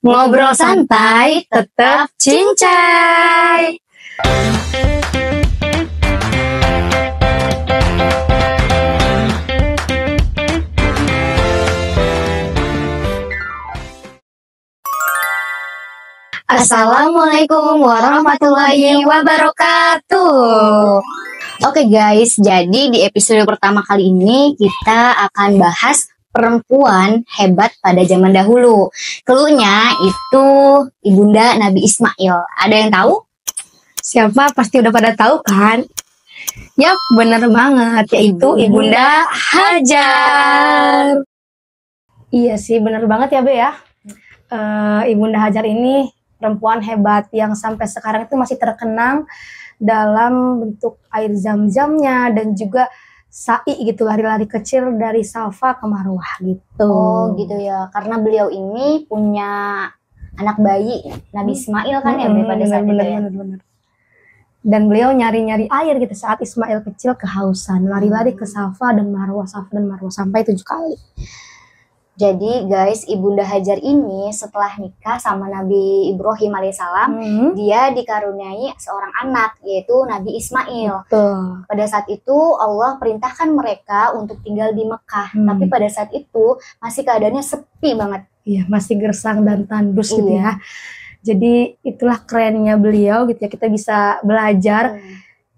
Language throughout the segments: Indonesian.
Ngobrol santai, tetap cincai. Assalamualaikum warahmatullahi wabarakatuh. Oke guys, jadi di episode pertama kali ini kita akan bahas perempuan hebat pada zaman dahulu. Cluenya itu Ibunda Nabi Ismail. Ada yang tahu? Siapa? Pasti udah pada tahu kan? Yap, bener banget. Yaitu Ibunda Hajar. Iya sih, bener banget ya Be ya. Ibunda Hajar ini perempuan hebat yang sampai sekarang itu masih terkenang dalam bentuk air zam-zamnya dan juga sa'i gitu, lari-lari kecil dari Safa ke Marwah gitu. Oh gitu ya, karena beliau ini punya anak bayi Nabi Ismail kan ya pada saat itu ya. Bener. Dan beliau nyari-nyari air gitu saat Ismail kecil kehausan, lari-lari ke Safa dan Marwah sampai 7 kali. Jadi guys, Ibunda Hajar ini setelah nikah sama Nabi Ibrahim alaihissalam, dia dikaruniai seorang anak yaitu Nabi Ismail. Betul. Pada saat itu Allah perintahkan mereka untuk tinggal di Mekah, tapi pada saat itu masih keadaannya sepi banget. Iya, masih gersang dan tandus gitu ya. Jadi itulah kerennya beliau gitu ya, kita bisa belajar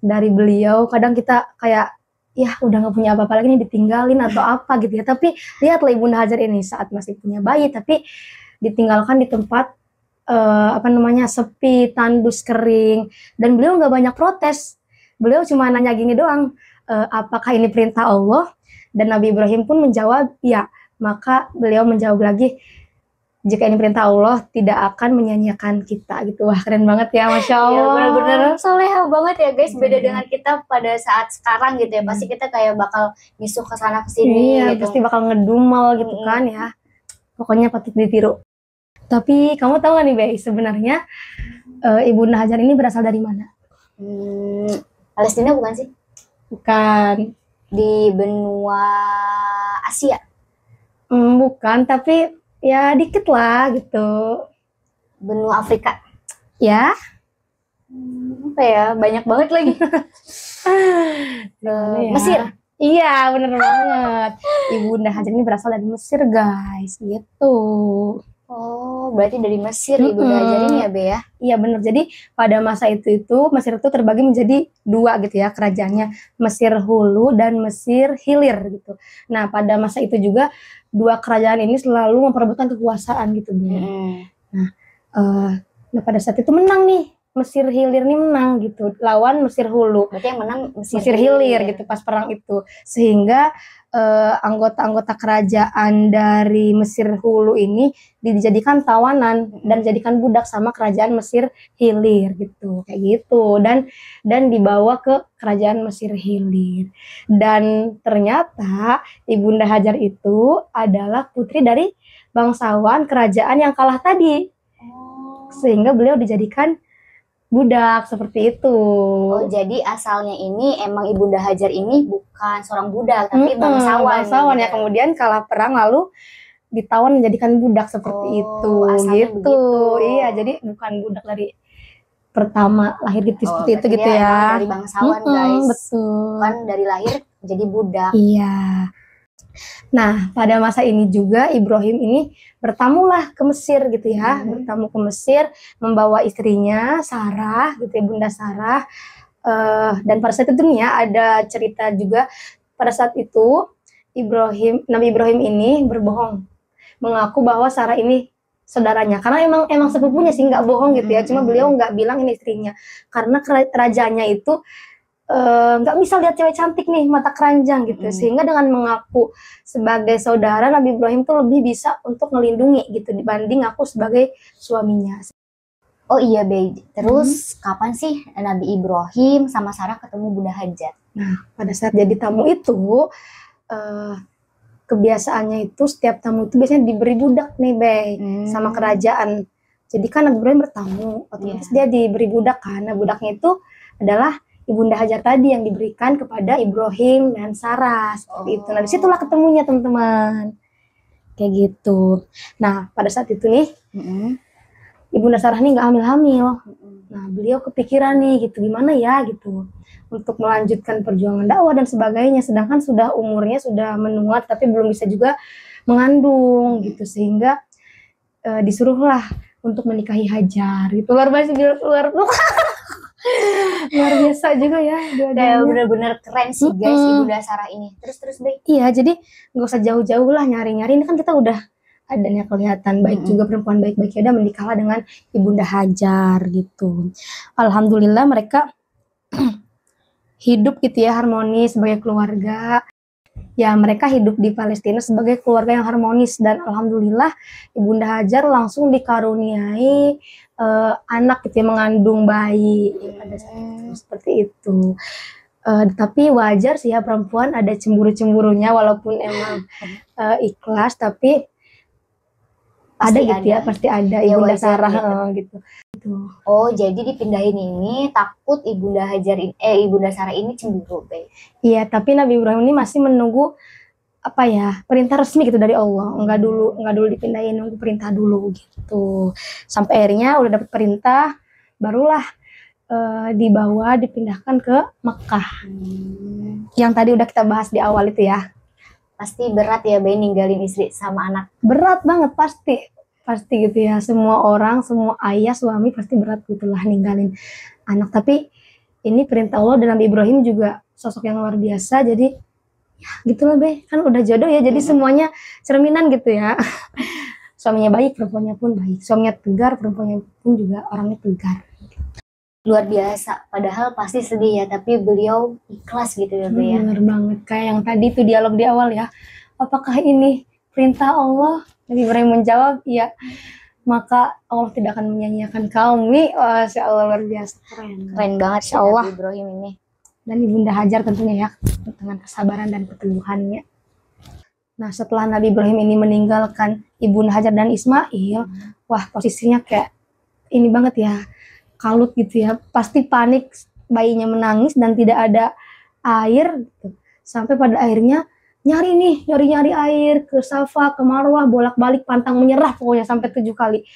dari beliau. Kadang kita kayak ya udah gak punya apa-apa lagi nih, ditinggalin atau apa gitu ya. Tapi lihatlah Ibunda Hajar ini saat masih punya bayi tapi ditinggalkan di tempat sepi, tandus, kering, dan beliau gak banyak protes. Beliau cuma nanya gini doang, apakah ini perintah Allah? Dan Nabi Ibrahim pun menjawab ya. Maka beliau menjawab lagi, jika ini perintah Allah, tidak akan menyanyiakan kita gitu. Wah, keren banget ya, Masya Allah. Ya, benar-benar soleha banget ya guys. Beda dengan kita pada saat sekarang gitu ya. Pasti kita kayak bakal misuh ke sana ke sini. Iya, gitu. pasti bakal ngedumel gitu kan ya. Pokoknya patut ditiru. Tapi kamu tahu gak nih, Bay, sebenarnya Ibunda Hajar ini berasal dari mana? Palestina bukan sih? Bukan. Di benua Asia? Bukan, tapi ya dikit lah gitu. Benua Afrika? Ya. Apa ya? Banyak banget lagi. Mesir? Iya, bener banget. Ibunda Hajar ini berasal dari Mesir, guys. Gitu. Oh, berarti dari Mesir Ibunda Hajar ini ya, Be ya? Iya, bener. Jadi pada masa itu Mesir itu terbagi menjadi 2 gitu ya kerajaannya. Mesir Hulu dan Mesir Hilir gitu. Nah, pada masa itu juga 2 kerajaan ini selalu memperebutkan kekuasaan gitu, Be. Nah, pada saat itu menang nih. Mesir Hilir nih menang gitu lawan Mesir Hulu. Berarti yang menang Mesir Hilir gitu pas perang itu. Sehingga anggota-anggota kerajaan dari Mesir Hulu ini dijadikan tawanan dan dijadikan budak sama kerajaan Mesir Hilir gitu. Kayak gitu. Dan dibawa ke kerajaan Mesir Hilir. Dan ternyata Ibunda Hajar itu adalah putri dari bangsawan kerajaan yang kalah tadi. Sehingga beliau dijadikan budak seperti itu. Oh, jadi asalnya ini emang Ibunda Hajar ini bukan seorang budak tapi bangsawan ya, kemudian kalah perang lalu ditawan menjadikan budak seperti itu gitu. Iya, jadi bukan budak dari pertama lahir gitu seperti itu gitu ya. Dari bangsawan guys. Betul. Bukan dari lahir jadi budak. Iya. Nah, pada masa ini juga Ibrahim ini bertamulah ke Mesir gitu ya, bertamu ke Mesir membawa istrinya Sarah gitu ya, Bunda Sarah. Dan pada saat itu nih ya ada cerita juga pada saat itu Nabi Ibrahim ini berbohong, mengaku bahwa Sarah ini saudaranya karena emang sepupunya sih, nggak bohong gitu ya, cuma beliau nggak bilang ini istrinya karena rajanya itu nggak bisa lihat cewek cantik nih, mata keranjang gitu. Sehingga dengan mengaku sebagai saudara, Nabi Ibrahim tuh lebih bisa untuk melindungi gitu dibanding aku sebagai suaminya. Oh iya, Be. Terus kapan sih Nabi Ibrahim sama Sarah ketemu Bunda Hajar? Nah, pada saat jadi tamu itu kebiasaannya itu setiap tamu itu biasanya diberi budak nih, Be, sama kerajaan. Jadi kan Nabi Ibrahim bertamu, otomatis dia diberi budak kan. Nah, budaknya itu adalah Ibunda Hajar tadi yang diberikan kepada Ibrahim dan Sarah seperti itu. Nah, disitulah ketemunya teman-teman. kayak gitu. Nah pada saat itu nih Mm-mm. Ibunda Sarah nih nggak hamil-hamil. Mm-mm. Nah beliau kepikiran nih gitu gimana ya gitu untuk melanjutkan perjuangan dakwah dan sebagainya, sedangkan sudah umurnya sudah menua tapi belum bisa juga mengandung gitu, sehingga disuruhlah untuk menikahi Hajar gitu. Luar biasa, luar biasa juga ya Kayak dua-duanya. bener-bener keren sih guys Ibunda Sarah ini. Terus Bay. Iya, jadi nggak usah jauh-jauh lah nyari-nyari, ini kan kita udah adanya kelihatan baik juga, perempuan baik-baik, ya udah menikahlah dengan Ibunda Hajar gitu. Alhamdulillah mereka hidup gitu ya harmonis sebagai keluarga. Ya mereka hidup di Palestina sebagai keluarga yang harmonis, dan alhamdulillah Ibunda Hajar langsung dikaruniai anak gitu ya, mengandung bayi pada saat itu, seperti itu. Tapi wajar sih ya perempuan ada cemburu-cemburunya, walaupun emang ikhlas tapi Pasti ada gitu ya, ada. pasti ada Ya, Ibunda wajar Sarah gitu. gitu. Oh, jadi dipindahin ini takut Ibunda Ibunda Sarah ini cemburu, Bay. Iya, tapi Nabi Ibrahim ini masih menunggu apa ya, perintah resmi gitu dari Allah. Enggak dulu dipindahin, nunggu perintah dulu gitu. Sampai akhirnya udah dapat perintah, barulah dibawa dipindahkan ke Mekah. Yang tadi udah kita bahas di awal itu ya. Pasti berat ya, Bay, ninggalin istri sama anak. Berat banget pasti gitu ya, semua orang, semua ayah, suami pasti berat gitulah ninggalin anak. Tapi ini perintah Allah, dan Nabi Ibrahim juga sosok yang luar biasa, jadi ya gitulah Be, kan udah jodoh ya, jadi semuanya cerminan gitu ya. Suaminya baik, perempuannya pun baik, suaminya tegar, perempuannya pun juga orangnya tegar. Luar biasa, padahal pasti sedih ya, tapi beliau ikhlas gitu ya, Bay ya. Bener banget, kayak yang tadi tuh dialog di awal ya, apakah ini perintah Allah? Nabi Ibrahim menjawab, iya, maka Allah tidak akan menyanyiakan kami. Masya Allah, luar biasa, Keren banget sih Nabi Ibrahim ini. Dan Ibunda Hajar tentunya ya, dengan kesabaran dan keteguhannya. Nah setelah Nabi Ibrahim ini meninggalkan Ibunda Hajar dan Ismail, wah posisinya kayak ini banget ya, kalut gitu ya, pasti panik, bayinya menangis dan tidak ada air gitu. Sampai pada akhirnya nyari air ke Safa, ke Marwah, bolak-balik pantang menyerah pokoknya sampai 7 kali.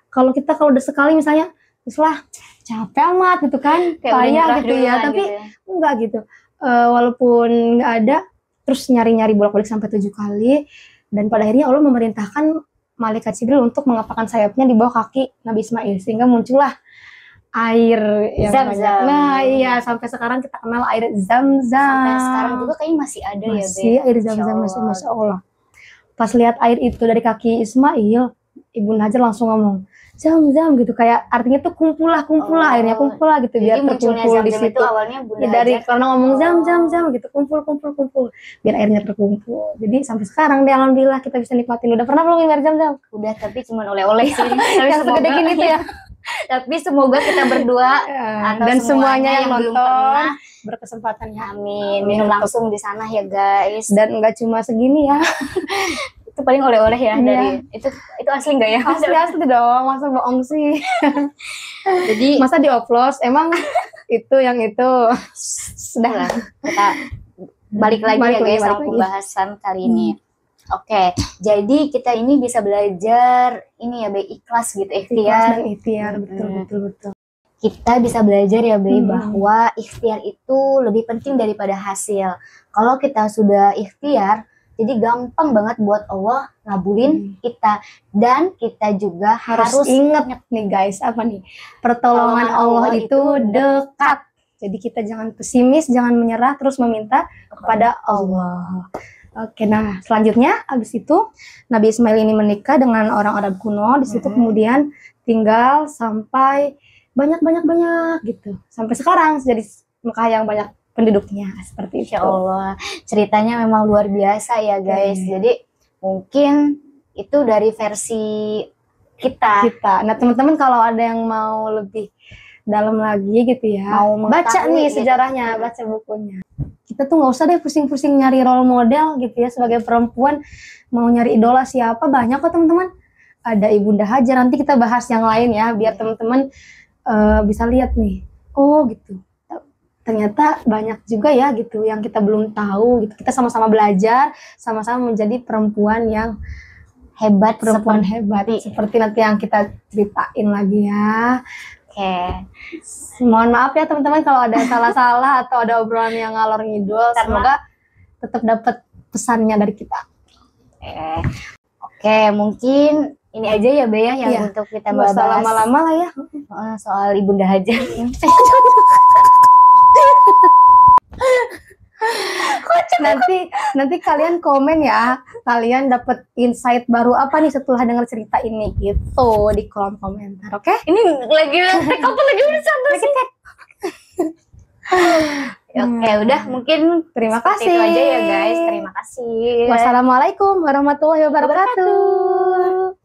Kalau udah sekali misalnya, setelah capek amat gitu kan, payah gitu ya, tapi gitu ya. Enggak gitu. Walaupun nggak ada, terus nyari-nyari bolak-balik sampai 7 kali, dan pada akhirnya Allah memerintahkan malaikat Jibril untuk mengepakkan sayapnya di bawah kaki Nabi Ismail, sehingga muncullah air yang Zam-zam. banyak. Nah iya, sampai sekarang kita kenal air Zam-zam. Sampai sekarang juga kayaknya masih ada ya, Be. Masih air Zam-zam, Masya Allah. Pas lihat air itu dari kaki Ismail, Ibunda Hajar langsung ngomong, Zam-zam gitu, kayak artinya tuh kumpul lah, airnya kumpul lah gitu, biar terkumpul di situ. Itu awalnya Bunda dari Hajar, karena ngomong zam gitu, kumpul, biar airnya terkumpul. Jadi sampai sekarang deh alhamdulillah kita bisa nikmatin. Udah pernah belum air Zam-zam? Udah, tapi cuma oleh-oleh sih. Tapi yang segede gini tuh ya. Tapi semoga kita berdua atau dan semuanya yang belum nonton pernah berkesempatan ya. Amin. Minum langsung di sana ya guys. Dan enggak cuma segini ya. Itu paling oleh-oleh ya, Iya. dari itu asli nggak ya? Asli dong, masa bohong sih. Jadi masa dioplos, emang itu yang itu. sudah lah, kita balik lagi ya guys sama pembahasan kali ini. Oke, jadi kita ini bisa belajar ini ya, Be, ikhlas gitu, ikhtiar. Betul. Kita bisa belajar ya, Be, bahwa ikhtiar itu lebih penting daripada hasil. Kalau kita sudah ikhtiar, jadi gampang banget buat Allah ngabulin kita. Dan kita juga harus ingat nih guys, apa nih? Pertolongan Allah itu dekat. Jadi kita jangan pesimis, jangan menyerah, terus meminta kepada Allah. Oke, nah selanjutnya abis itu Nabi Ismail ini menikah dengan orang Arab kuno. Di situ kemudian tinggal sampai banyak gitu. Sampai sekarang jadi Mekah yang banyak penduduknya, seperti itu. Insya Allah, ceritanya memang luar biasa ya guys. Jadi mungkin itu dari versi kita. Nah teman-teman kalau ada yang mau lebih dalam lagi gitu ya, mau baca nih sejarahnya, baca bukunya. Kita tuh nggak usah deh pusing-pusing nyari role model gitu ya, sebagai perempuan mau nyari idola siapa, banyak kok teman-teman. Ada Ibunda Hajar, nanti kita bahas yang lain ya, biar teman-teman bisa lihat nih, oh gitu, ternyata banyak juga ya gitu yang kita belum tahu gitu. Kita sama-sama belajar, sama-sama menjadi perempuan yang hebat perempuan hebat seperti nanti yang kita ceritain lagi ya. Oke. Mohon maaf ya teman-teman kalau ada salah-salah atau ada obrolan yang ngalor ngidul. Semoga tetap dapat pesannya dari kita. Oke, mungkin ini aja ya Bea yang untuk kita bahas. Lama-lama lah ya soal Ibunda Hajar. Nanti kalian komen ya, kalian dapat insight baru apa nih setelah dengar cerita ini gitu di kolom komentar. Oke? Ini lagi udah sampai sih. Oke, udah mungkin terima kasih. Itu aja ya guys. Terima kasih. Wassalamualaikum warahmatullahi wabarakatuh.